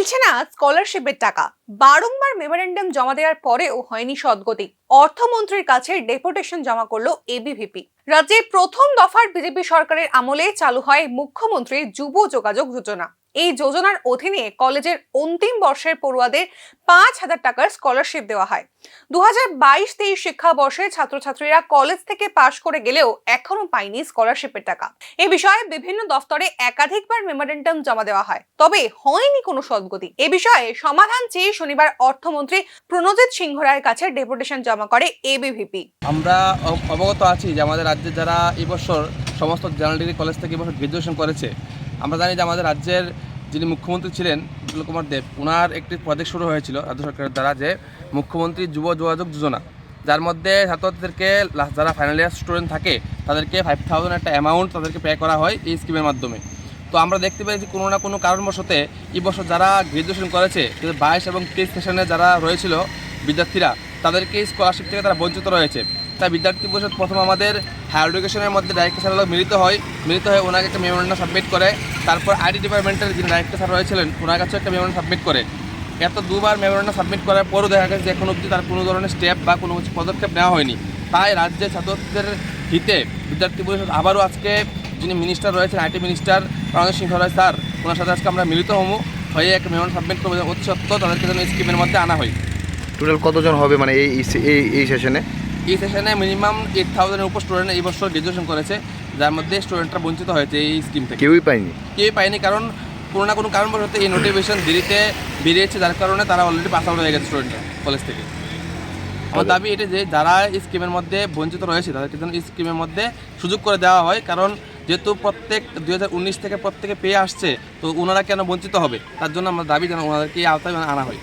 মিলছে না স্কলারশিপের টাকা। বারংবার মেমোরেন্ডাম জমা দেওয়ার পরেও হয়নি সদ্গতি। অর্থমন্ত্রীর কাছে ডেপুটেশন জমা করলো এবিভিপি। রাজ্যে প্রথম দফার বিজেপি সরকারের আমলে চালু হয় মুখ্যমন্ত্রীর যুব যোগাযোগ যোজনা। এই যোজনার অধীনে কলেজের অন্তিম বর্ষের পড়ুয়াদের 5,000 টাকার স্কলারশিপ দেওয়া হয়। 2022-23 শিক্ষাবর্ষে ছাত্রছাত্রীরা কলেজ থেকে পাশ করে গেলেও এখনো পায়নি স্কলারশিপের টাকা। এ বিষয়ে বিভিন্ন দফতরে একাধিকবার মেমোরেন্ডাম জমা দেওয়া হয়, তবে হয়নি কোনো সদ্গতি। এ বিষয়ে সমাধান চেয়ে শনিবার অর্থমন্ত্রী প্রণজিৎ সিংহ রায়ের কাছে ডেপুটেশন জমা করে এবিভিপি। আমরা অবগত আছি যে আমাদের রাজ্যে যারা এবছর সমস্ত জেনারেল ডিগ্রি কলেজ থেকে এবছর গ্রাজুয়েশন করেছে, আমরা জানি যে আমাদের রাজ্যের যিনি মুখ্যমন্ত্রী ছিলেন বিপ্লব কুমার দেব, ওনার একটি প্রজেক্ট শুরু হয়েছিল রাজ্য সরকারের দ্বারা, যে মুখ্যমন্ত্রী যুব যোগাযোগ যোজনা, যার মধ্যে ছাত্রছাত্রীদেরকে যারা ফাইনাল ইয়ার স্টুডেন্ট থাকে তাদেরকে 5,000 একটা অ্যামাউন্ট তাদেরকে পে করা হয় এই স্কিমের মাধ্যমে। তো আমরা দেখতে পেয়েছি কোনো না কোনো কারণবশতে এবছর যারা গ্রাজুয়েশন করেছে, কিন্তু 22 এবং 23 সেশনে যারা রয়েছিল বিদ্যার্থীরা, তাদেরকে স্কলারশিপ থেকে তারা বঞ্চিত রয়েছে। তাই বিদ্যার্থী পরিষদ প্রথম আমাদের হায়ার এডুকেশনের মধ্যে ডাইরেক্টর স্যার মিলিত হয়ে ওনাকে একটা মেমোরেন্ডাম সাবমিট করে। তারপর আইটি ডিপার্টমেন্টের যিনি ডাইরেক্টর স্যার রয়েছিলেন ওনার কাছেও একটা মেমোরেন্ডাম সাবমিট করে। এত দুবার মেমোরেন্ডাম সাবমিট করার পরও দেখা গেছে যে এখন অবধি তার কোনো ধরনের স্টেপ বা কোনো পদক্ষেপ নেওয়া হয়নি। তাই রাজ্যের ছাত্রছাত্রীদের হিতে বিদ্যার্থী পরিষদ আবারও আজকে যিনি মিনিস্টার রয়েছেন, IT minister Pranajit Singha Roy sir, ওনার সাথে আজকে আমরা মিলিত হয়ে একটা মেমোরেন্ডাম সাবমিট করবো অতি সত্ত্বর তাদেরকে যেন স্কিমের মধ্যে আনা হয়। টোটাল কতজন হবে মানে এই সেশনে? এই সেশনে মিনিমাম 8,000-এর উপর স্টুডেন্ট এই বছর গ্রাজুয়েশন করেছে, যার মধ্যে স্টুডেন্টরা বঞ্চিত হয়েছে এই স্কিম থেকে। কেউই পায়নি, কারণ কোনো না কোনো কারণবশত এই নোটিফিকেশন দেরিতে বেরিয়েছে, যার কারণে তারা অলরেডি পাস আউট হয়ে গেছে স্টুডেন্টরা কলেজ থেকে। আমার দাবি এটা যে যারা এই স্কিমের মধ্যে বঞ্চিত রয়েছে তাদেরকে যেন এই স্কিমের মধ্যে সুযোগ করে দেওয়া হয়, কারণ যেহেতু প্রত্যেক 2019 থেকে প্রত্যেকে পেয়ে আসছে, তো ওনারা কেন বঞ্চিত হবে, তার জন্য আমরা দাবি যেন ওনাদেরকে এই আওতায় আনা হয়।